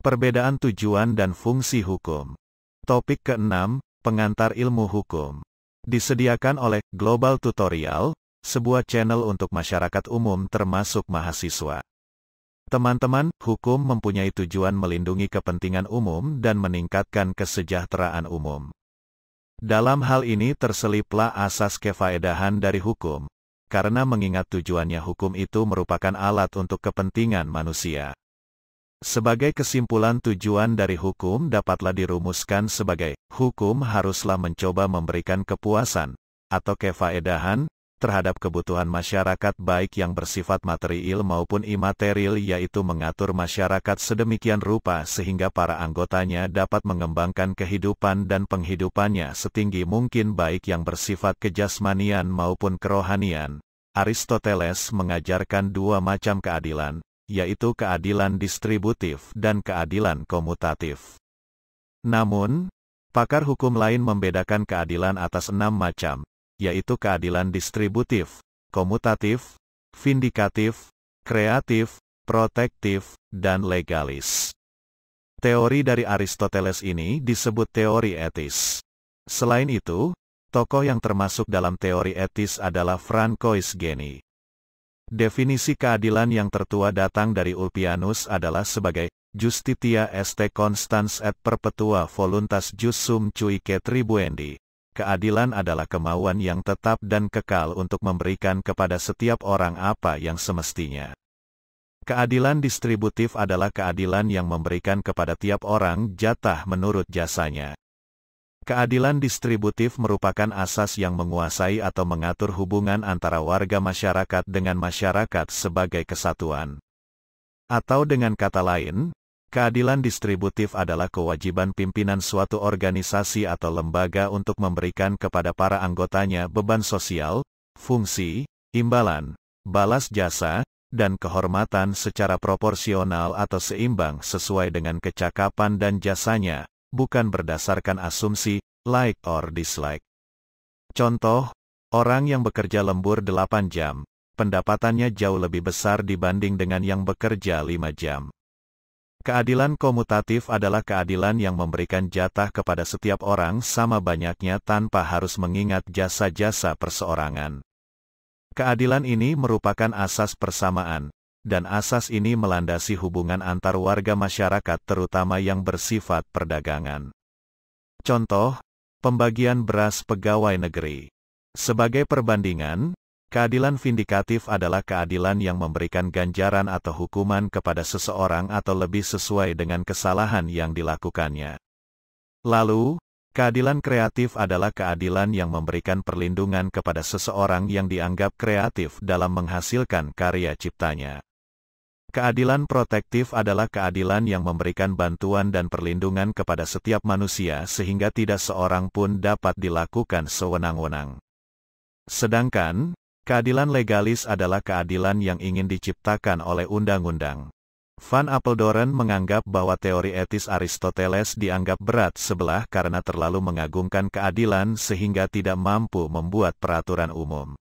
Perbedaan tujuan dan fungsi hukum. Topik ke-6, Pengantar Ilmu Hukum. Disediakan oleh Global Tutorial, sebuah channel untuk masyarakat umum termasuk mahasiswa. Teman-teman, hukum mempunyai tujuan melindungi kepentingan umum dan meningkatkan kesejahteraan umum. Dalam hal ini terseliplah asas kefaedahan dari hukum, karena mengingat tujuannya hukum itu merupakan alat untuk kepentingan manusia. Sebagai kesimpulan tujuan dari hukum dapatlah dirumuskan sebagai, hukum haruslah mencoba memberikan kepuasan, atau kefaedahan, terhadap kebutuhan masyarakat baik yang bersifat material maupun imaterial, yaitu mengatur masyarakat sedemikian rupa sehingga para anggotanya dapat mengembangkan kehidupan dan penghidupannya setinggi mungkin baik yang bersifat kejasmanian maupun kerohanian. Aristoteles mengajarkan dua macam keadilan, yaitu keadilan distributif dan keadilan komutatif. Namun, pakar hukum lain membedakan keadilan atas 6 macam, yaitu keadilan distributif, komutatif, vindikatif, kreatif, protektif, dan legalis. Teori dari Aristoteles ini disebut teori etis. Selain itu, tokoh yang termasuk dalam teori etis adalah Francois Geni. Definisi keadilan yang tertua datang dari Ulpianus adalah sebagai Justitia est constans et perpetua voluntas jus sum cuique tribuendi. Keadilan adalah kemauan yang tetap dan kekal untuk memberikan kepada setiap orang apa yang semestinya. Keadilan distributif adalah keadilan yang memberikan kepada tiap orang jatah menurut jasanya. Keadilan distributif merupakan asas yang menguasai atau mengatur hubungan antara warga masyarakat dengan masyarakat sebagai kesatuan. Atau dengan kata lain, keadilan distributif adalah kewajiban pimpinan suatu organisasi atau lembaga untuk memberikan kepada para anggotanya beban sosial, fungsi, imbalan, balas jasa, dan kehormatan secara proporsional atau seimbang sesuai dengan kecakapan dan jasanya, bukan berdasarkan asumsi, like or dislike. Contoh, orang yang bekerja lembur 8 jam, pendapatannya jauh lebih besar dibanding dengan yang bekerja 5 jam. Keadilan komutatif adalah keadilan yang memberikan jatah kepada setiap orang sama banyaknya tanpa harus mengingat jasa-jasa perseorangan. Keadilan ini merupakan asas persamaan, dan asas ini melandasi hubungan antar warga masyarakat terutama yang bersifat perdagangan. Contoh, pembagian beras pegawai negeri. Sebagai perbandingan, keadilan vindikatif adalah keadilan yang memberikan ganjaran atau hukuman kepada seseorang atau lebih sesuai dengan kesalahan yang dilakukannya. Lalu, keadilan kreatif adalah keadilan yang memberikan perlindungan kepada seseorang yang dianggap kreatif dalam menghasilkan karya ciptanya. Keadilan protektif adalah keadilan yang memberikan bantuan dan perlindungan kepada setiap manusia sehingga tidak seorang pun dapat dilakukan sewenang-wenang. Sedangkan, keadilan legalis adalah keadilan yang ingin diciptakan oleh undang-undang. Van Apeldoorn menganggap bahwa teori etis Aristoteles dianggap berat sebelah karena terlalu mengagungkan keadilan sehingga tidak mampu membuat peraturan umum.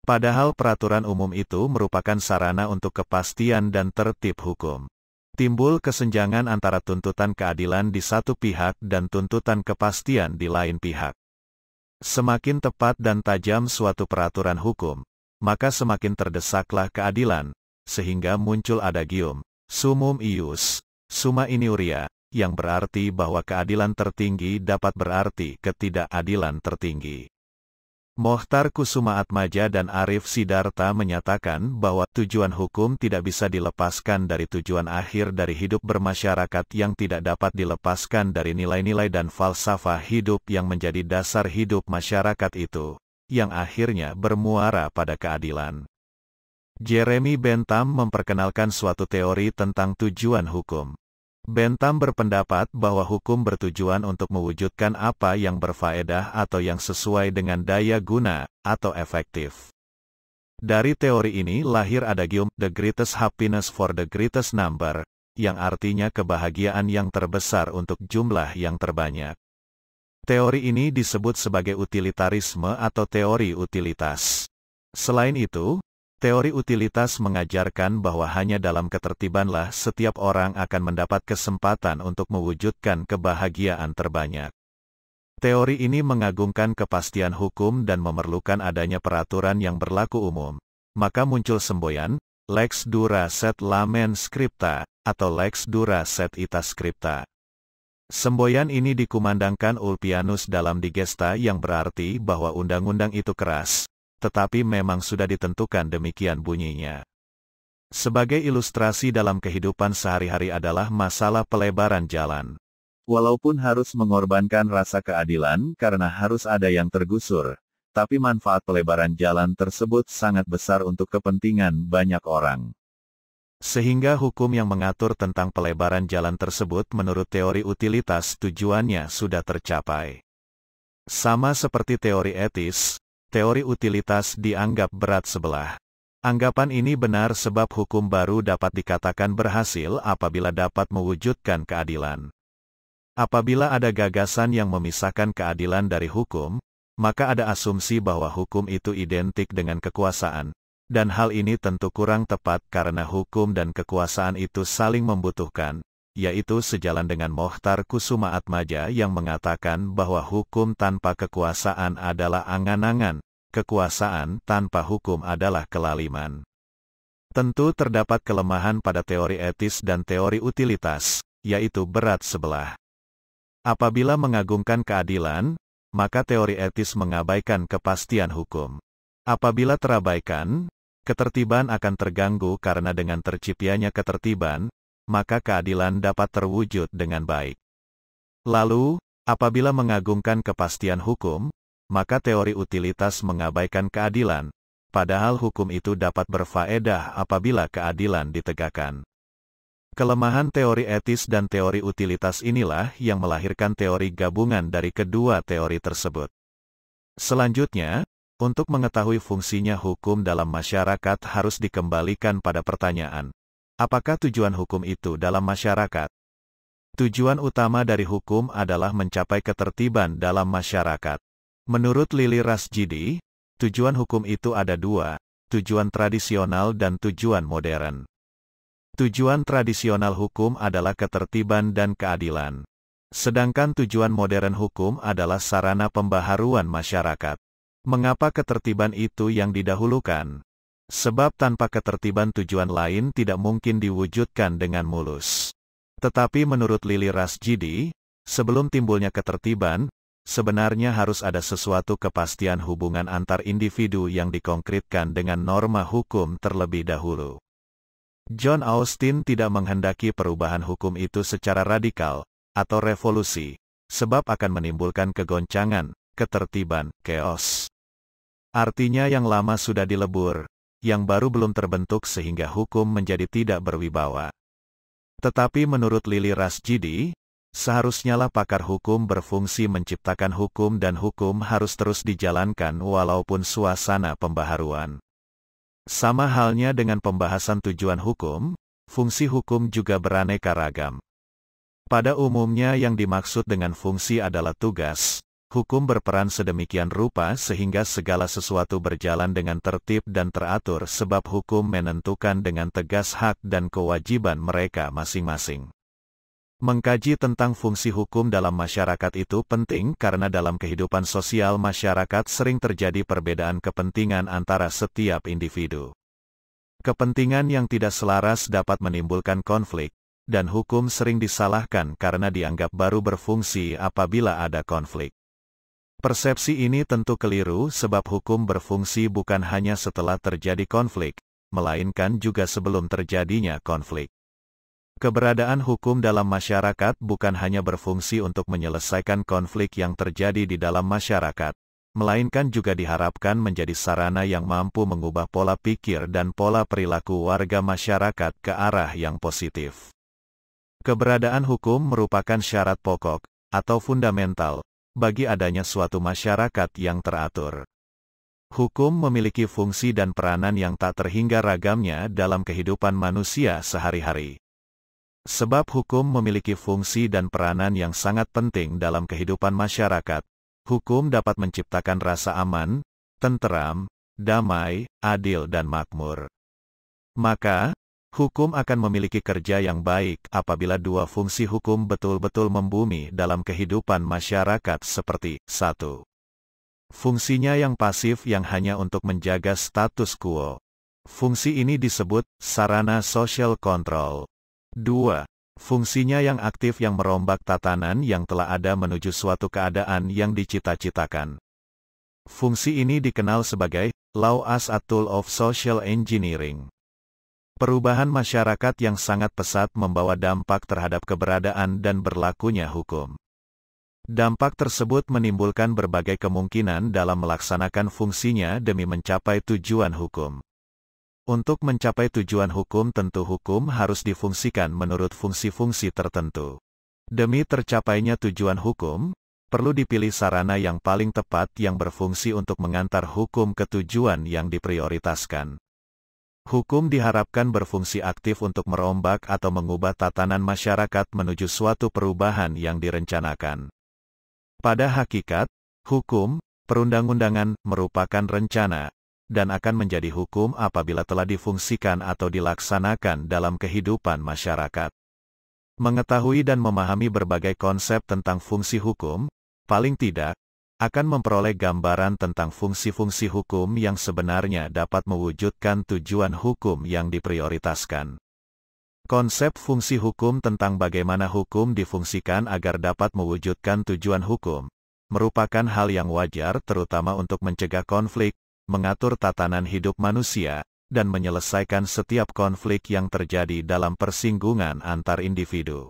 Padahal peraturan umum itu merupakan sarana untuk kepastian dan tertib hukum. Timbul kesenjangan antara tuntutan keadilan di satu pihak dan tuntutan kepastian di lain pihak. Semakin tepat dan tajam suatu peraturan hukum, maka semakin terdesaklah keadilan, sehingga muncul adagium, summum ius, summa iniuria, yang berarti bahwa keadilan tertinggi dapat berarti ketidakadilan tertinggi. Mohtar Kusumaatmaja dan Arif Sidarta menyatakan bahwa tujuan hukum tidak bisa dilepaskan dari tujuan akhir dari hidup bermasyarakat yang tidak dapat dilepaskan dari nilai-nilai dan falsafah hidup yang menjadi dasar hidup masyarakat itu, yang akhirnya bermuara pada keadilan. Jeremy Bentham memperkenalkan suatu teori tentang tujuan hukum. Bentham berpendapat bahwa hukum bertujuan untuk mewujudkan apa yang berfaedah atau yang sesuai dengan daya guna, atau efektif. Dari teori ini lahir adagium, the greatest happiness for the greatest number, yang artinya kebahagiaan yang terbesar untuk jumlah yang terbanyak. Teori ini disebut sebagai utilitarisme atau teori utilitas. Selain itu, teori utilitas mengajarkan bahwa hanya dalam ketertibanlah setiap orang akan mendapat kesempatan untuk mewujudkan kebahagiaan terbanyak. Teori ini mengagungkan kepastian hukum dan memerlukan adanya peraturan yang berlaku umum. Maka muncul semboyan, lex dura sed lamen scripta, atau lex dura sed ita scripta. Semboyan ini dikumandangkan Ulpianus dalam Digesta yang berarti bahwa undang-undang itu keras, tetapi memang sudah ditentukan demikian bunyinya. Sebagai ilustrasi dalam kehidupan sehari-hari adalah masalah pelebaran jalan. Walaupun harus mengorbankan rasa keadilan karena harus ada yang tergusur, tapi manfaat pelebaran jalan tersebut sangat besar untuk kepentingan banyak orang. Sehingga hukum yang mengatur tentang pelebaran jalan tersebut menurut teori utilitas tujuannya sudah tercapai. Sama seperti teori etis, teori utilitas dianggap berat sebelah. Anggapan ini benar sebab hukum baru dapat dikatakan berhasil apabila dapat mewujudkan keadilan. Apabila ada gagasan yang memisahkan keadilan dari hukum, maka ada asumsi bahwa hukum itu identik dengan kekuasaan. Dan hal ini tentu kurang tepat karena hukum dan kekuasaan itu saling membutuhkan, yaitu sejalan dengan Mohtar Kusumaatmadja yang mengatakan bahwa hukum tanpa kekuasaan adalah angan-angan, kekuasaan tanpa hukum adalah kelaliman. Tentu terdapat kelemahan pada teori etis dan teori utilitas, yaitu berat sebelah. Apabila mengagungkan keadilan, maka teori etis mengabaikan kepastian hukum. Apabila terabaikan, ketertiban akan terganggu karena dengan terciptanya ketertiban, maka keadilan dapat terwujud dengan baik. Lalu, apabila mengagungkan kepastian hukum, maka teori utilitas mengabaikan keadilan, padahal hukum itu dapat berfaedah apabila keadilan ditegakkan. Kelemahan teori etis dan teori utilitas inilah yang melahirkan teori gabungan dari kedua teori tersebut. Selanjutnya, untuk mengetahui fungsinya hukum dalam masyarakat harus dikembalikan pada pertanyaan, apakah tujuan hukum itu dalam masyarakat? Tujuan utama dari hukum adalah mencapai ketertiban dalam masyarakat. Menurut Lili Rasjidi, tujuan hukum itu ada dua, tujuan tradisional dan tujuan modern. Tujuan tradisional hukum adalah ketertiban dan keadilan. Sedangkan tujuan modern hukum adalah sarana pembaharuan masyarakat. Mengapa ketertiban itu yang didahulukan? Sebab tanpa ketertiban tujuan lain tidak mungkin diwujudkan dengan mulus. Tetapi menurut Lili Rasjidi, sebelum timbulnya ketertiban, sebenarnya harus ada sesuatu kepastian hubungan antar individu yang dikonkretkan dengan norma hukum terlebih dahulu. John Austin tidak menghendaki perubahan hukum itu secara radikal, atau revolusi, sebab akan menimbulkan kegoncangan, ketertiban, chaos. Artinya yang lama sudah dilebur, yang baru belum terbentuk sehingga hukum menjadi tidak berwibawa. Tetapi menurut Lili Rasjidi, seharusnyalah pakar hukum berfungsi menciptakan hukum dan hukum harus terus dijalankan walaupun suasana pembaharuan. Sama halnya dengan pembahasan tujuan hukum, fungsi hukum juga beraneka ragam. Pada umumnya yang dimaksud dengan fungsi adalah tugas. Hukum berperan sedemikian rupa sehingga segala sesuatu berjalan dengan tertib dan teratur sebab hukum menentukan dengan tegas hak dan kewajiban mereka masing-masing. Mengkaji tentang fungsi hukum dalam masyarakat itu penting karena dalam kehidupan sosial masyarakat sering terjadi perbedaan kepentingan antara setiap individu. Kepentingan yang tidak selaras dapat menimbulkan konflik, dan hukum sering disalahkan karena dianggap baru berfungsi apabila ada konflik. Persepsi ini tentu keliru sebab hukum berfungsi bukan hanya setelah terjadi konflik, melainkan juga sebelum terjadinya konflik. Keberadaan hukum dalam masyarakat bukan hanya berfungsi untuk menyelesaikan konflik yang terjadi di dalam masyarakat, melainkan juga diharapkan menjadi sarana yang mampu mengubah pola pikir dan pola perilaku warga masyarakat ke arah yang positif. Keberadaan hukum merupakan syarat pokok, atau fundamental, bagi adanya suatu masyarakat yang teratur. Hukum memiliki fungsi dan peranan yang tak terhingga ragamnya dalam kehidupan manusia sehari-hari. Sebab hukum memiliki fungsi dan peranan yang sangat penting dalam kehidupan masyarakat. Hukum dapat menciptakan rasa aman, tenteram, damai, adil dan makmur. Maka, hukum akan memiliki kerja yang baik apabila dua fungsi hukum betul-betul membumi dalam kehidupan masyarakat seperti 1. Fungsinya yang pasif yang hanya untuk menjaga status quo. Fungsi ini disebut sarana social control. 2. Fungsinya yang aktif yang merombak tatanan yang telah ada menuju suatu keadaan yang dicita-citakan. Fungsi ini dikenal sebagai law as a tool of social engineering. Perubahan masyarakat yang sangat pesat membawa dampak terhadap keberadaan dan berlakunya hukum. Dampak tersebut menimbulkan berbagai kemungkinan dalam melaksanakan fungsinya demi mencapai tujuan hukum. Untuk mencapai tujuan hukum tentu hukum harus difungsikan menurut fungsi-fungsi tertentu. Demi tercapainya tujuan hukum, perlu dipilih sarana yang paling tepat yang berfungsi untuk mengantar hukum ke tujuan yang diprioritaskan. Hukum diharapkan berfungsi aktif untuk merombak atau mengubah tatanan masyarakat menuju suatu perubahan yang direncanakan. Pada hakikat, hukum, perundang-undangan, merupakan rencana, dan akan menjadi hukum apabila telah difungsikan atau dilaksanakan dalam kehidupan masyarakat. Mengetahui dan memahami berbagai konsep tentang fungsi hukum, paling tidak, akan memperoleh gambaran tentang fungsi-fungsi hukum yang sebenarnya dapat mewujudkan tujuan hukum yang diprioritaskan. Konsep fungsi hukum tentang bagaimana hukum difungsikan agar dapat mewujudkan tujuan hukum, merupakan hal yang wajar terutama untuk mencegah konflik, mengatur tatanan hidup manusia, dan menyelesaikan setiap konflik yang terjadi dalam persinggungan antar individu.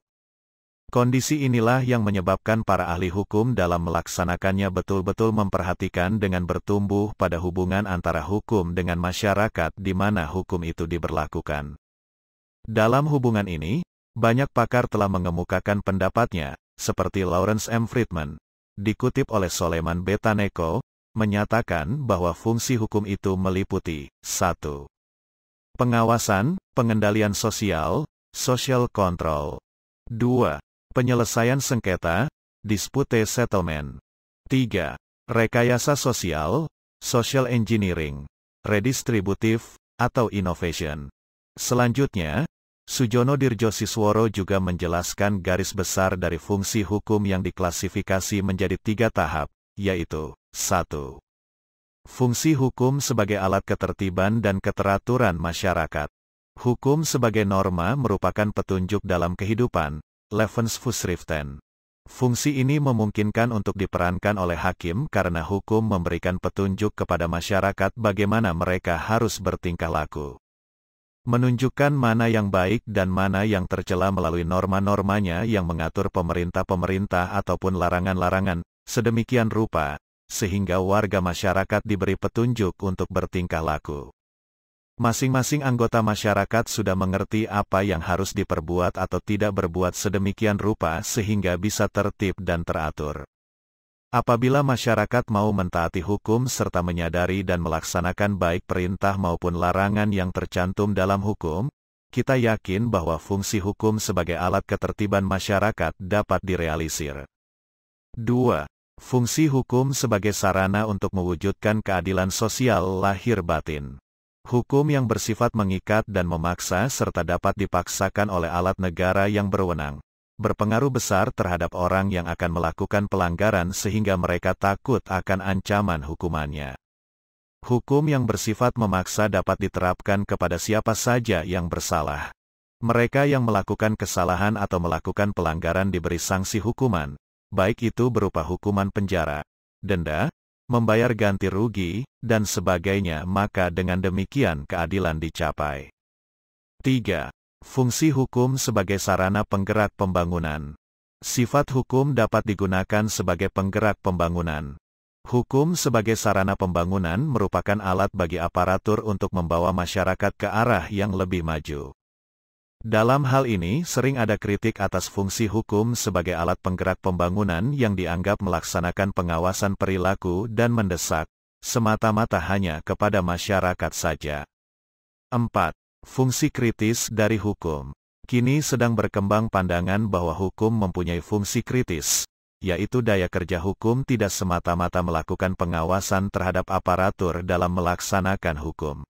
Kondisi inilah yang menyebabkan para ahli hukum dalam melaksanakannya betul-betul memperhatikan dengan bertumbuh pada hubungan antara hukum dengan masyarakat di mana hukum itu diberlakukan. Dalam hubungan ini, banyak pakar telah mengemukakan pendapatnya, seperti Lawrence M. Friedman, dikutip oleh Soleiman Betaneko, menyatakan bahwa fungsi hukum itu meliputi 1. Pengawasan, pengendalian sosial, social control. 2. Penyelesaian sengketa, dispute settlement. 3. Rekayasa sosial, social engineering, redistributif, atau innovation. Selanjutnya, Sujono Dirjosisworo juga menjelaskan garis besar dari fungsi hukum yang diklasifikasi menjadi 3 tahap, yaitu 1. Fungsi hukum sebagai alat ketertiban dan keteraturan masyarakat. Hukum sebagai norma merupakan petunjuk dalam kehidupan, Levensvorschriften. Fungsi ini memungkinkan untuk diperankan oleh hakim karena hukum memberikan petunjuk kepada masyarakat bagaimana mereka harus bertingkah laku. Menunjukkan mana yang baik dan mana yang tercela melalui norma-normanya yang mengatur pemerintah-pemerintah ataupun larangan-larangan, sedemikian rupa, sehingga warga masyarakat diberi petunjuk untuk bertingkah laku. Masing-masing anggota masyarakat sudah mengerti apa yang harus diperbuat atau tidak berbuat sedemikian rupa sehingga bisa tertib dan teratur. Apabila masyarakat mau mentaati hukum serta menyadari dan melaksanakan baik perintah maupun larangan yang tercantum dalam hukum, kita yakin bahwa fungsi hukum sebagai alat ketertiban masyarakat dapat direalisir. 2. Fungsi hukum sebagai sarana untuk mewujudkan keadilan sosial lahir batin. Hukum yang bersifat mengikat dan memaksa serta dapat dipaksakan oleh alat negara yang berwenang, berpengaruh besar terhadap orang yang akan melakukan pelanggaran sehingga mereka takut akan ancaman hukumannya. Hukum yang bersifat memaksa dapat diterapkan kepada siapa saja yang bersalah. Mereka yang melakukan kesalahan atau melakukan pelanggaran diberi sanksi hukuman, baik itu berupa hukuman penjara, denda, membayar ganti rugi, dan sebagainya, maka dengan demikian keadilan dicapai. 3. Fungsi hukum sebagai sarana penggerak pembangunan. Sifat hukum dapat digunakan sebagai penggerak pembangunan. Hukum sebagai sarana pembangunan merupakan alat bagi aparatur untuk membawa masyarakat ke arah yang lebih maju. Dalam hal ini sering ada kritik atas fungsi hukum sebagai alat penggerak pembangunan yang dianggap melaksanakan pengawasan perilaku dan mendesak, semata-mata hanya kepada masyarakat saja. 4. Fungsi kritis dari hukum. Kini sedang berkembang pandangan bahwa hukum mempunyai fungsi kritis, yaitu daya kerja hukum tidak semata-mata melakukan pengawasan terhadap aparatur dalam melaksanakan hukum.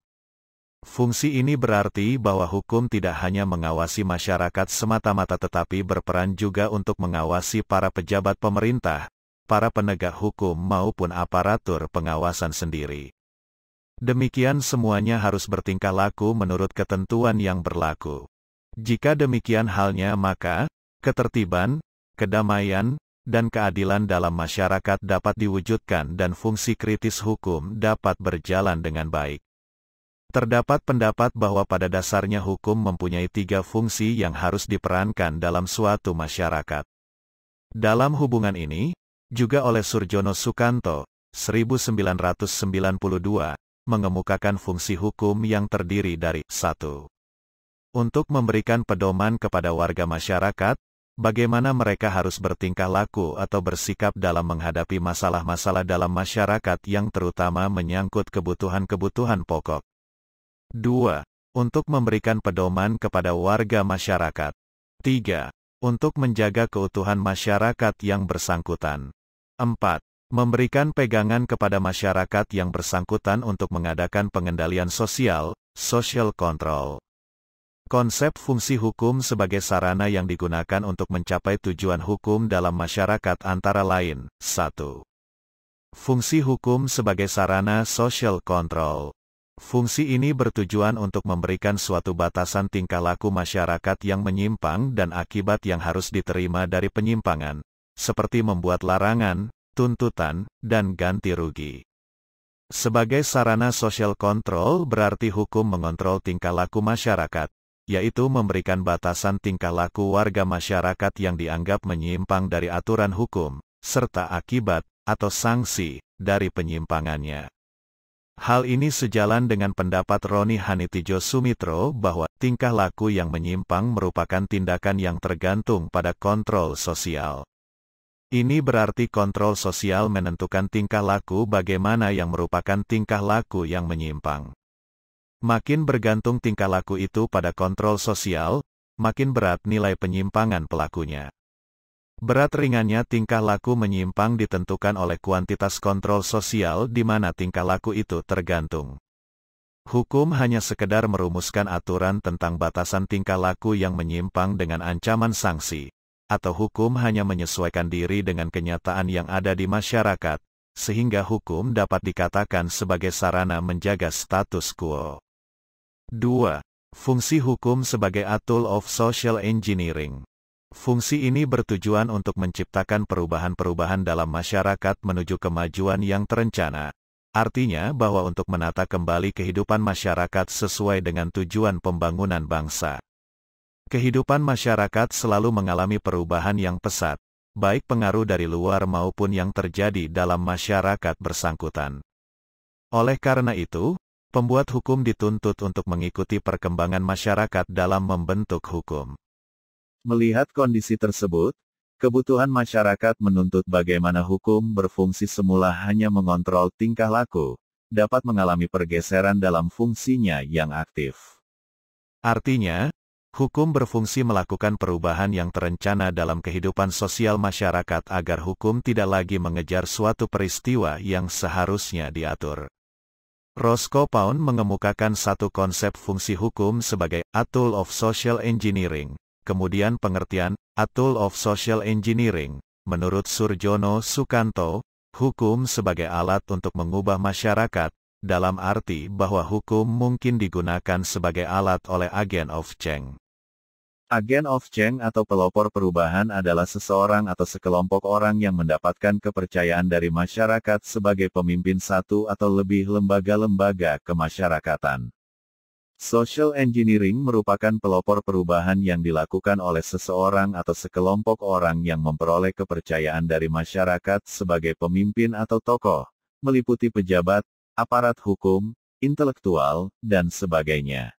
Fungsi ini berarti bahwa hukum tidak hanya mengawasi masyarakat semata-mata tetapi berperan juga untuk mengawasi para pejabat pemerintah, para penegak hukum maupun aparatur pengawasan sendiri. Demikian semuanya harus bertingkah laku menurut ketentuan yang berlaku. Jika demikian halnya maka, ketertiban, kedamaian, dan keadilan dalam masyarakat dapat diwujudkan dan fungsi kritis hukum dapat berjalan dengan baik. Terdapat pendapat bahwa pada dasarnya hukum mempunyai 3 fungsi yang harus diperankan dalam suatu masyarakat. Dalam hubungan ini, juga oleh Surjono Sukanto, 1992, mengemukakan fungsi hukum yang terdiri dari 1. Untuk memberikan pedoman kepada warga masyarakat, bagaimana mereka harus bertingkah laku atau bersikap dalam menghadapi masalah-masalah dalam masyarakat yang terutama menyangkut kebutuhan-kebutuhan pokok. 2. Untuk memberikan pedoman kepada warga masyarakat. 3. Untuk menjaga keutuhan masyarakat yang bersangkutan. 4. Memberikan pegangan kepada masyarakat yang bersangkutan untuk mengadakan pengendalian sosial, social control. Konsep fungsi hukum sebagai sarana yang digunakan untuk mencapai tujuan hukum dalam masyarakat antara lain, 1. Fungsi hukum sebagai sarana social control. Fungsi ini bertujuan untuk memberikan suatu batasan tingkah laku masyarakat yang menyimpang dan akibat yang harus diterima dari penyimpangan, seperti membuat larangan, tuntutan, dan ganti rugi. Sebagai sarana social control berarti hukum mengontrol tingkah laku masyarakat, yaitu memberikan batasan tingkah laku warga masyarakat yang dianggap menyimpang dari aturan hukum, serta akibat, atau sanksi, dari penyimpangannya. Hal ini sejalan dengan pendapat Roni Hanitijo Sumitro bahwa tingkah laku yang menyimpang merupakan tindakan yang tergantung pada kontrol sosial. Ini berarti kontrol sosial menentukan tingkah laku bagaimana yang merupakan tingkah laku yang menyimpang. Makin bergantung tingkah laku itu pada kontrol sosial, makin berat nilai penyimpangan pelakunya. Berat ringannya tingkah laku menyimpang ditentukan oleh kuantitas kontrol sosial di mana tingkah laku itu tergantung. Hukum hanya sekedar merumuskan aturan tentang batasan tingkah laku yang menyimpang dengan ancaman sanksi, atau hukum hanya menyesuaikan diri dengan kenyataan yang ada di masyarakat, sehingga hukum dapat dikatakan sebagai sarana menjaga status quo. 2. Fungsi hukum sebagai a tool of social engineering. Fungsi ini bertujuan untuk menciptakan perubahan-perubahan dalam masyarakat menuju kemajuan yang terencana. Artinya bahwa untuk menata kembali kehidupan masyarakat sesuai dengan tujuan pembangunan bangsa. Kehidupan masyarakat selalu mengalami perubahan yang pesat, baik pengaruh dari luar maupun yang terjadi dalam masyarakat bersangkutan. Oleh karena itu, pembuat hukum dituntut untuk mengikuti perkembangan masyarakat dalam membentuk hukum. Melihat kondisi tersebut, kebutuhan masyarakat menuntut bagaimana hukum berfungsi semula hanya mengontrol tingkah laku, dapat mengalami pergeseran dalam fungsinya yang aktif. Artinya, hukum berfungsi melakukan perubahan yang terencana dalam kehidupan sosial masyarakat agar hukum tidak lagi mengejar suatu peristiwa yang seharusnya diatur. Roscoe Pound mengemukakan satu konsep fungsi hukum sebagai a tool of social engineering. Kemudian pengertian a tool of social engineering, menurut Surjono Sukanto, hukum sebagai alat untuk mengubah masyarakat, dalam arti bahwa hukum mungkin digunakan sebagai alat oleh agen of change. Agen of change atau pelopor perubahan adalah seseorang atau sekelompok orang yang mendapatkan kepercayaan dari masyarakat sebagai pemimpin satu atau lebih lembaga-lembaga kemasyarakatan. Social engineering merupakan pelopor perubahan yang dilakukan oleh seseorang atau sekelompok orang yang memperoleh kepercayaan dari masyarakat sebagai pemimpin atau tokoh, meliputi pejabat, aparat hukum, intelektual, dan sebagainya.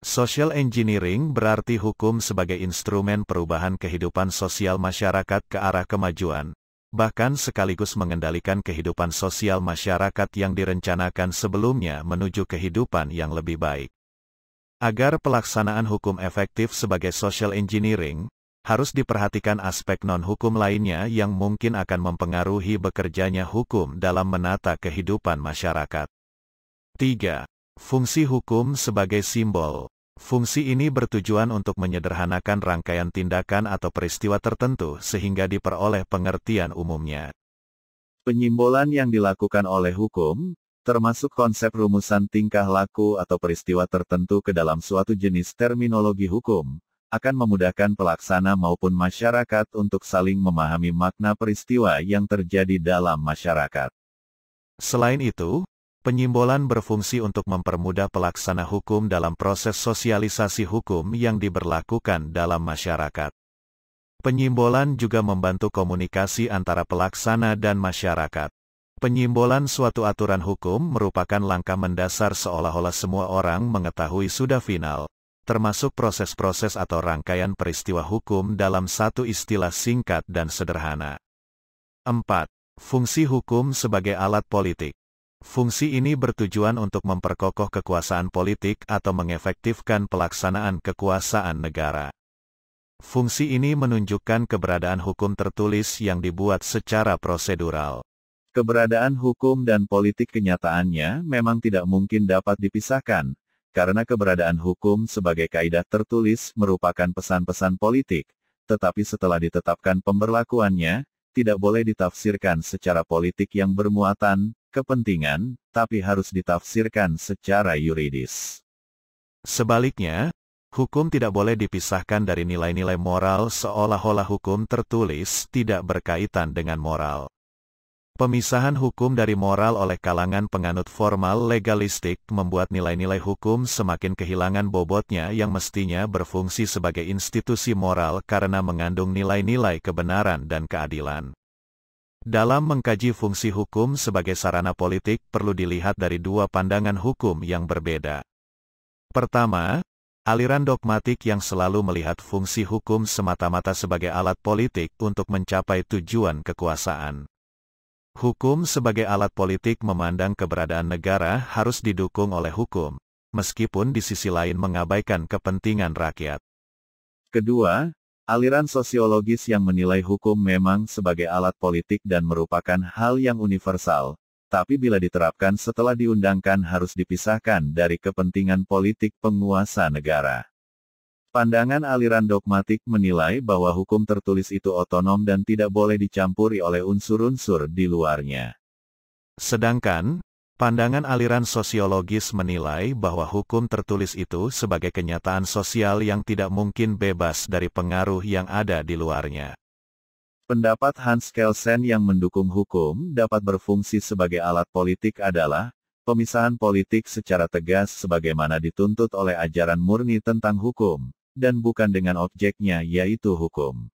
Social engineering berarti hukum sebagai instrumen perubahan kehidupan sosial masyarakat ke arah kemajuan, bahkan sekaligus mengendalikan kehidupan sosial masyarakat yang direncanakan sebelumnya menuju kehidupan yang lebih baik. Agar pelaksanaan hukum efektif sebagai social engineering, harus diperhatikan aspek non-hukum lainnya yang mungkin akan mempengaruhi bekerjanya hukum dalam menata kehidupan masyarakat. 3. Fungsi hukum sebagai simbol. Fungsi ini bertujuan untuk menyederhanakan rangkaian tindakan atau peristiwa tertentu sehingga diperoleh pengertian umumnya. Penyimbolan yang dilakukan oleh hukum, termasuk konsep rumusan tingkah laku atau peristiwa tertentu ke dalam suatu jenis terminologi hukum, akan memudahkan pelaksana maupun masyarakat untuk saling memahami makna peristiwa yang terjadi dalam masyarakat. Selain itu, penyimbolan berfungsi untuk mempermudah pelaksana hukum dalam proses sosialisasi hukum yang diberlakukan dalam masyarakat. Penyimbolan juga membantu komunikasi antara pelaksana dan masyarakat. Penyimbolan suatu aturan hukum merupakan langkah mendasar seolah-olah semua orang mengetahui sudah final, termasuk proses-proses atau rangkaian peristiwa hukum dalam satu istilah singkat dan sederhana. 4. Fungsi hukum sebagai alat politik. Fungsi ini bertujuan untuk memperkokoh kekuasaan politik atau mengefektifkan pelaksanaan kekuasaan negara. Fungsi ini menunjukkan keberadaan hukum tertulis yang dibuat secara prosedural. Keberadaan hukum dan politik kenyataannya memang tidak mungkin dapat dipisahkan, karena keberadaan hukum sebagai kaidah tertulis merupakan pesan-pesan politik, tetapi setelah ditetapkan pemberlakuannya, tidak boleh ditafsirkan secara politik yang bermuatan kepentingan, tapi harus ditafsirkan secara yuridis. Sebaliknya, hukum tidak boleh dipisahkan dari nilai-nilai moral seolah-olah hukum tertulis tidak berkaitan dengan moral. Pemisahan hukum dari moral oleh kalangan penganut formal legalistik membuat nilai-nilai hukum semakin kehilangan bobotnya yang mestinya berfungsi sebagai institusi moral karena mengandung nilai-nilai kebenaran dan keadilan. Dalam mengkaji fungsi hukum sebagai sarana politik perlu dilihat dari dua pandangan hukum yang berbeda. Pertama, aliran dogmatik yang selalu melihat fungsi hukum semata-mata sebagai alat politik untuk mencapai tujuan kekuasaan. Hukum sebagai alat politik memandang keberadaan negara harus didukung oleh hukum, meskipun di sisi lain mengabaikan kepentingan rakyat. Kedua, aliran sosiologis yang menilai hukum memang sebagai alat politik dan merupakan hal yang universal, tapi bila diterapkan setelah diundangkan harus dipisahkan dari kepentingan politik penguasa negara. Pandangan aliran dogmatik menilai bahwa hukum tertulis itu otonom dan tidak boleh dicampuri oleh unsur-unsur di luarnya. Sedangkan, pandangan aliran sosiologis menilai bahwa hukum tertulis itu sebagai kenyataan sosial yang tidak mungkin bebas dari pengaruh yang ada di luarnya. Pendapat Hans Kelsen yang mendukung hukum dapat berfungsi sebagai alat politik adalah pemisahan politik secara tegas sebagaimana dituntut oleh ajaran murni tentang hukum, dan bukan dengan objeknya yaitu hukum.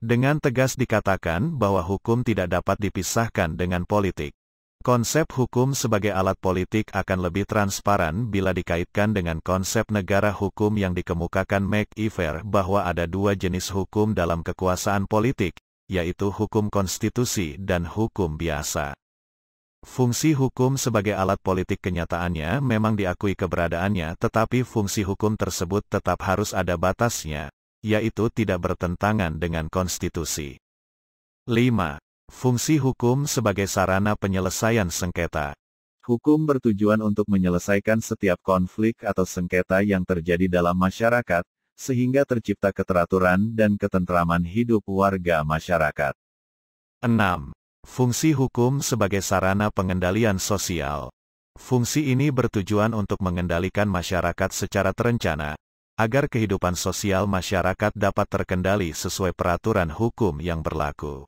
Dengan tegas dikatakan bahwa hukum tidak dapat dipisahkan dengan politik. Konsep hukum sebagai alat politik akan lebih transparan bila dikaitkan dengan konsep negara hukum yang dikemukakan McIver bahwa ada dua jenis hukum dalam kekuasaan politik, yaitu hukum konstitusi dan hukum biasa. Fungsi hukum sebagai alat politik kenyataannya memang diakui keberadaannya, tetapi fungsi hukum tersebut tetap harus ada batasnya, yaitu tidak bertentangan dengan konstitusi. 5. Fungsi hukum sebagai sarana penyelesaian sengketa. Hukum bertujuan untuk menyelesaikan setiap konflik atau sengketa yang terjadi dalam masyarakat, sehingga tercipta keteraturan dan ketentraman hidup warga masyarakat. 6. Fungsi hukum sebagai sarana pengendalian sosial. Fungsi ini bertujuan untuk mengendalikan masyarakat secara terencana, agar kehidupan sosial masyarakat dapat terkendali sesuai peraturan hukum yang berlaku.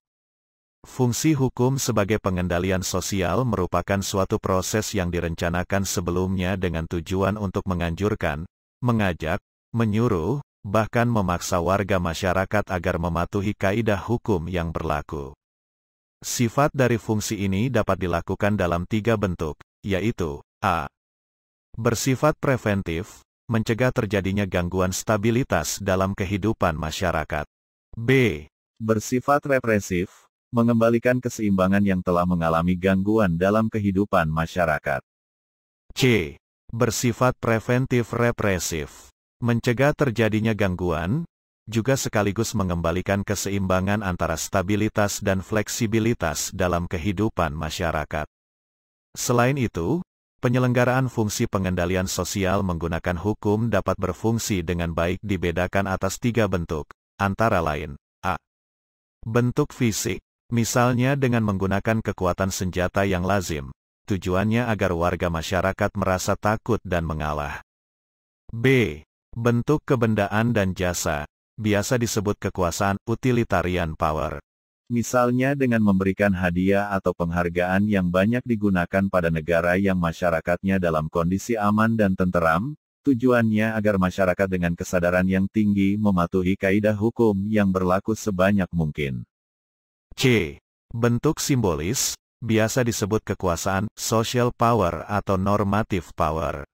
Fungsi hukum sebagai pengendalian sosial merupakan suatu proses yang direncanakan sebelumnya dengan tujuan untuk menganjurkan, mengajak, menyuruh, bahkan memaksa warga masyarakat agar mematuhi kaidah hukum yang berlaku. Sifat dari fungsi ini dapat dilakukan dalam 3 bentuk, yaitu a. Bersifat preventif, mencegah terjadinya gangguan stabilitas dalam kehidupan masyarakat. b. Bersifat represif, mengembalikan keseimbangan yang telah mengalami gangguan dalam kehidupan masyarakat. c. bersifat preventif represif, mencegah terjadinya gangguan, juga sekaligus mengembalikan keseimbangan antara stabilitas dan fleksibilitas dalam kehidupan masyarakat. Selain itu, penyelenggaraan fungsi pengendalian sosial menggunakan hukum dapat berfungsi dengan baik dibedakan atas 3 bentuk, antara lain, a. bentuk fisik, misalnya dengan menggunakan kekuatan senjata yang lazim, tujuannya agar warga masyarakat merasa takut dan mengalah. b. bentuk kebendaan dan jasa, biasa disebut kekuasaan utilitarian power. Misalnya dengan memberikan hadiah atau penghargaan yang banyak digunakan pada negara yang masyarakatnya dalam kondisi aman dan tenteram, tujuannya agar masyarakat dengan kesadaran yang tinggi mematuhi kaidah hukum yang berlaku sebanyak mungkin. C. bentuk simbolis, biasa disebut kekuasaan social power atau normative power.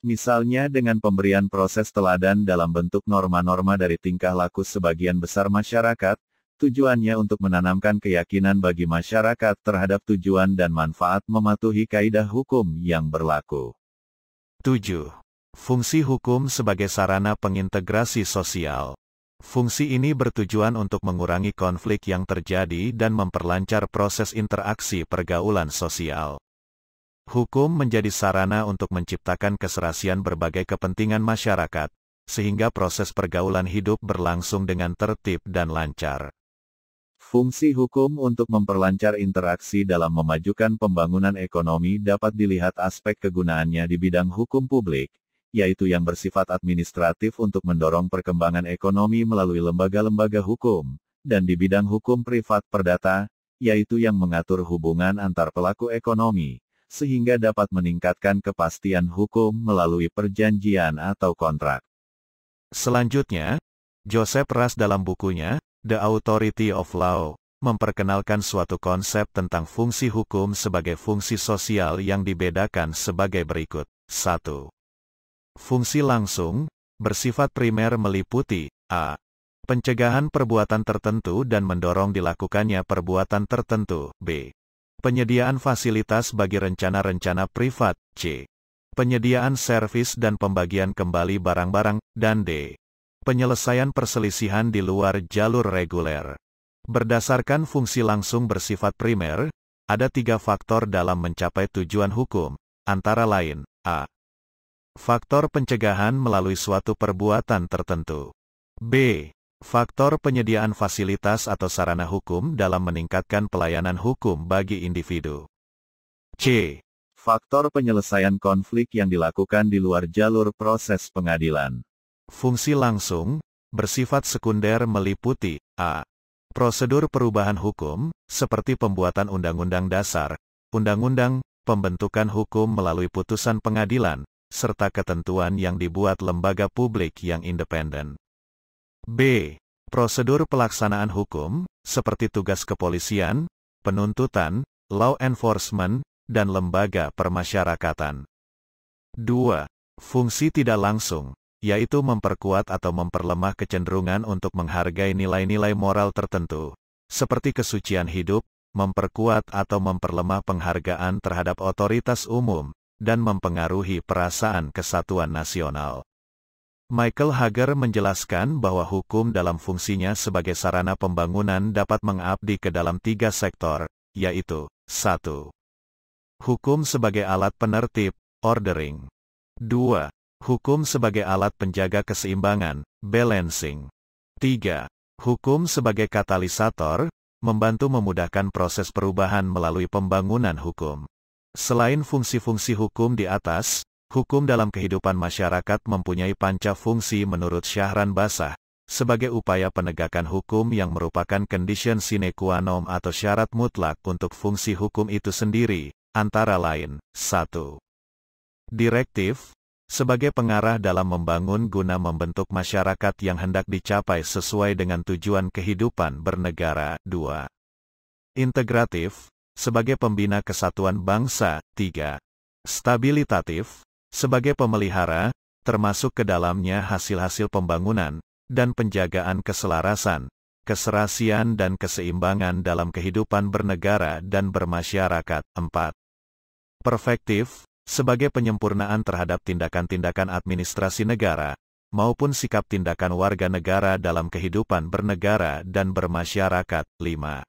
Misalnya dengan pemberian proses teladan dalam bentuk norma-norma dari tingkah laku sebagian besar masyarakat, tujuannya untuk menanamkan keyakinan bagi masyarakat terhadap tujuan dan manfaat mematuhi kaidah hukum yang berlaku. 7. Fungsi hukum sebagai sarana pengintegrasi sosial. Fungsi ini bertujuan untuk mengurangi konflik yang terjadi dan memperlancar proses interaksi pergaulan sosial. Hukum menjadi sarana untuk menciptakan keserasian berbagai kepentingan masyarakat, sehingga proses pergaulan hidup berlangsung dengan tertib dan lancar. Fungsi hukum untuk memperlancar interaksi dalam memajukan pembangunan ekonomi dapat dilihat aspek kegunaannya di bidang hukum publik, yaitu yang bersifat administratif untuk mendorong perkembangan ekonomi melalui lembaga-lembaga hukum, dan di bidang hukum privat perdata, yaitu yang mengatur hubungan antar pelaku ekonomi, sehingga dapat meningkatkan kepastian hukum melalui perjanjian atau kontrak. Selanjutnya, Joseph Ras dalam bukunya, The Authority of Law, memperkenalkan suatu konsep tentang fungsi hukum sebagai fungsi sosial yang dibedakan sebagai berikut. 1. Fungsi langsung, bersifat primer meliputi, a. pencegahan perbuatan tertentu dan mendorong dilakukannya perbuatan tertentu, b. penyediaan fasilitas bagi rencana-rencana privat, c. penyediaan servis dan pembagian kembali barang-barang, dan d. penyelesaian perselisihan di luar jalur reguler. Berdasarkan fungsi langsung bersifat primer, ada 3 faktor dalam mencapai tujuan hukum, antara lain, a. faktor pencegahan melalui suatu perbuatan tertentu, b. faktor penyediaan fasilitas atau sarana hukum dalam meningkatkan pelayanan hukum bagi individu, c. faktor penyelesaian konflik yang dilakukan di luar jalur proses pengadilan. Fungsi langsung, bersifat sekunder meliputi, a. prosedur perubahan hukum, seperti pembuatan undang-undang dasar, undang-undang, pembentukan hukum melalui putusan pengadilan, serta ketentuan yang dibuat lembaga publik yang independen. b. prosedur pelaksanaan hukum, seperti tugas kepolisian, penuntutan, law enforcement, dan lembaga permasyarakatan. 2. Fungsi tidak langsung, yaitu memperkuat atau memperlemah kecenderungan untuk menghargai nilai-nilai moral tertentu, seperti kesucian hidup, memperkuat atau memperlemah penghargaan terhadap otoritas umum, dan mempengaruhi perasaan kesatuan nasional. Michael Hager menjelaskan bahwa hukum dalam fungsinya sebagai sarana pembangunan dapat mengabdi ke dalam 3 sektor, yaitu, 1. Hukum sebagai alat penertib, ordering. 2. Hukum sebagai alat penjaga keseimbangan, balancing. 3. Hukum sebagai katalisator, membantu memudahkan proses perubahan melalui pembangunan hukum. Selain fungsi-fungsi hukum di atas, hukum dalam kehidupan masyarakat mempunyai panca fungsi menurut Syahran Basah, sebagai upaya penegakan hukum yang merupakan condition sine qua non atau syarat mutlak untuk fungsi hukum itu sendiri, antara lain, 1. Direktif, sebagai pengarah dalam membangun guna membentuk masyarakat yang hendak dicapai sesuai dengan tujuan kehidupan bernegara, 2. Integratif, sebagai pembina kesatuan bangsa, 3. Stabilitatif, sebagai pemelihara, termasuk ke dalamnya hasil-hasil pembangunan, dan penjagaan keselarasan, keserasian dan keseimbangan dalam kehidupan bernegara dan bermasyarakat. 4. Perfektif, sebagai penyempurnaan terhadap tindakan-tindakan administrasi negara, maupun sikap tindakan warga negara dalam kehidupan bernegara dan bermasyarakat. 5.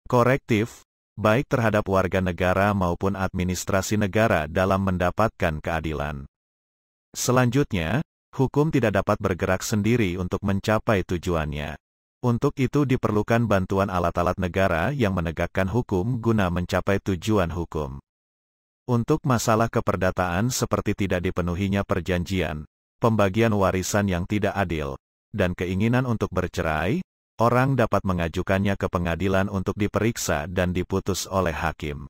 Korektif, baik terhadap warga negara maupun administrasi negara dalam mendapatkan keadilan. Selanjutnya, hukum tidak dapat bergerak sendiri untuk mencapai tujuannya. Untuk itu diperlukan bantuan alat-alat negara yang menegakkan hukum guna mencapai tujuan hukum. Untuk masalah keperdataan seperti tidak dipenuhinya perjanjian, pembagian warisan yang tidak adil, dan keinginan untuk bercerai, orang dapat mengajukannya ke pengadilan untuk diperiksa dan diputus oleh hakim.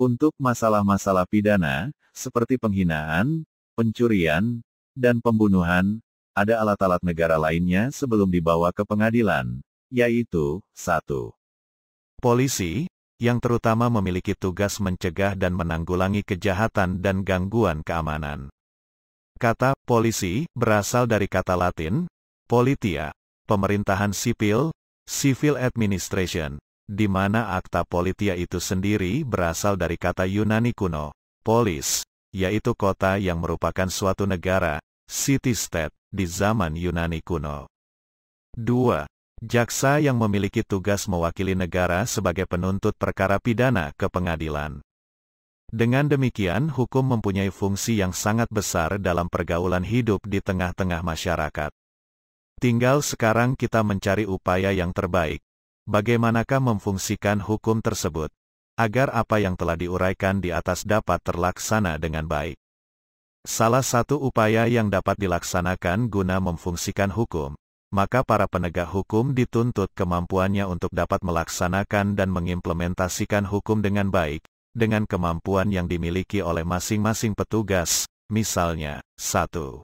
Untuk masalah-masalah pidana, seperti penghinaan, pencurian, dan pembunuhan, ada alat-alat negara lainnya sebelum dibawa ke pengadilan, yaitu 1. Polisi, yang terutama memiliki tugas mencegah dan menanggulangi kejahatan dan gangguan keamanan. Kata polisi berasal dari kata Latin, politia, pemerintahan sipil, civil administration, di mana akta politia itu sendiri berasal dari kata Yunani kuno, polis, yaitu kota yang merupakan suatu negara, city-state, di zaman Yunani kuno. 2. Jaksa yang memiliki tugas mewakili negara sebagai penuntut perkara pidana ke pengadilan. Dengan demikian hukum mempunyai fungsi yang sangat besar dalam pergaulan hidup di tengah-tengah masyarakat. Tinggal sekarang kita mencari upaya yang terbaik. Bagaimanakah memfungsikan hukum tersebut, agar apa yang telah diuraikan di atas dapat terlaksana dengan baik. Salah satu upaya yang dapat dilaksanakan guna memfungsikan hukum, maka para penegak hukum dituntut kemampuannya untuk dapat melaksanakan dan mengimplementasikan hukum dengan baik, dengan kemampuan yang dimiliki oleh masing-masing petugas, misalnya, 1.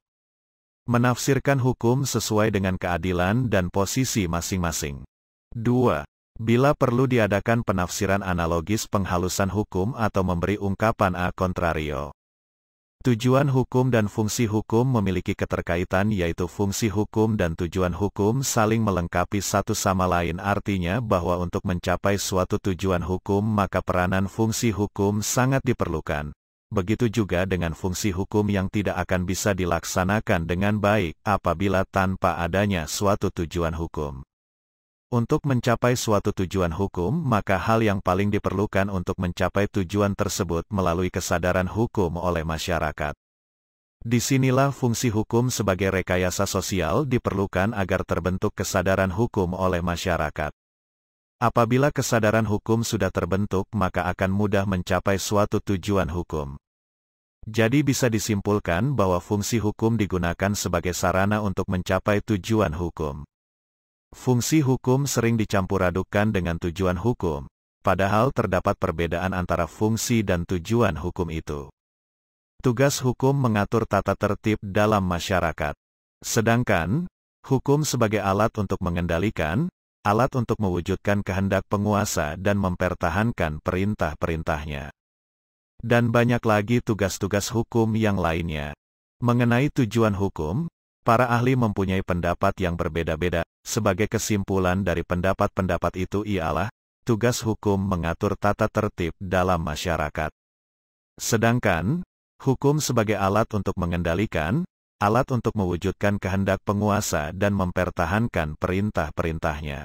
Menafsirkan hukum sesuai dengan keadilan dan posisi masing-masing. 2. Bila perlu diadakan penafsiran analogis penghalusan hukum atau memberi ungkapan a contrario. Tujuan hukum dan fungsi hukum memiliki keterkaitan, yaitu fungsi hukum dan tujuan hukum saling melengkapi satu sama lain, artinya bahwa untuk mencapai suatu tujuan hukum maka peranan fungsi hukum sangat diperlukan. Begitu juga dengan fungsi hukum yang tidak akan bisa dilaksanakan dengan baik apabila tanpa adanya suatu tujuan hukum. Untuk mencapai suatu tujuan hukum, maka hal yang paling diperlukan untuk mencapai tujuan tersebut melalui kesadaran hukum oleh masyarakat. Disinilah fungsi hukum sebagai rekayasa sosial diperlukan agar terbentuk kesadaran hukum oleh masyarakat. Apabila kesadaran hukum sudah terbentuk, maka akan mudah mencapai suatu tujuan hukum. Jadi bisa disimpulkan bahwa fungsi hukum digunakan sebagai sarana untuk mencapai tujuan hukum. Fungsi hukum sering dicampur-adukkan dengan tujuan hukum, padahal terdapat perbedaan antara fungsi dan tujuan hukum itu. Tugas hukum mengatur tata tertib dalam masyarakat. Sedangkan, hukum sebagai alat untuk mengendalikan, alat untuk mewujudkan kehendak penguasa dan mempertahankan perintah-perintahnya. Dan banyak lagi tugas-tugas hukum yang lainnya. Mengenai tujuan hukum, para ahli mempunyai pendapat yang berbeda-beda. Sebagai kesimpulan dari pendapat-pendapat itu ialah, tugas hukum mengatur tata tertib dalam masyarakat. Sedangkan, hukum sebagai alat untuk mengendalikan, alat untuk mewujudkan kehendak penguasa dan mempertahankan perintah-perintahnya.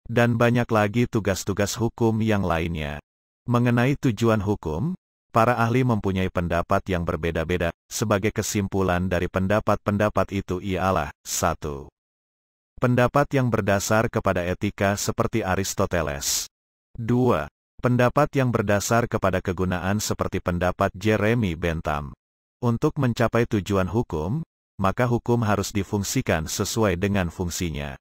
Dan banyak lagi tugas-tugas hukum yang lainnya. Mengenai tujuan hukum, para ahli mempunyai pendapat yang berbeda-beda. Sebagai kesimpulan dari pendapat-pendapat itu ialah, 1. Pendapat yang berdasar kepada etika seperti Aristoteles. 2. Pendapat yang berdasar kepada kegunaan seperti pendapat Jeremy Bentham. Untuk mencapai tujuan hukum, maka hukum harus difungsikan sesuai dengan fungsinya.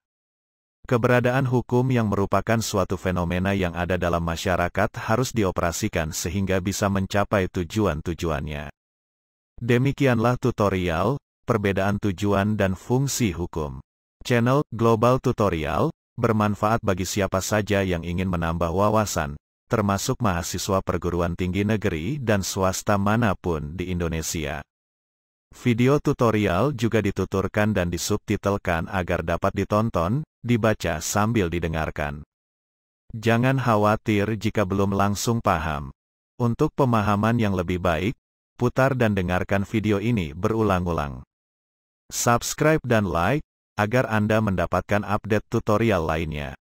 Keberadaan hukum yang merupakan suatu fenomena yang ada dalam masyarakat harus dioperasikan sehingga bisa mencapai tujuan-tujuannya. Demikianlah tutorial, perbedaan tujuan dan fungsi hukum. Channel Global Tutorial bermanfaat bagi siapa saja yang ingin menambah wawasan, termasuk mahasiswa perguruan tinggi negeri dan swasta manapun di Indonesia. Video tutorial juga dituturkan dan disubtitelkan agar dapat ditonton, dibaca sambil didengarkan. Jangan khawatir jika belum langsung paham. Untuk pemahaman yang lebih baik, putar dan dengarkan video ini berulang-ulang. Subscribe dan like, agar Anda mendapatkan update tutorial lainnya.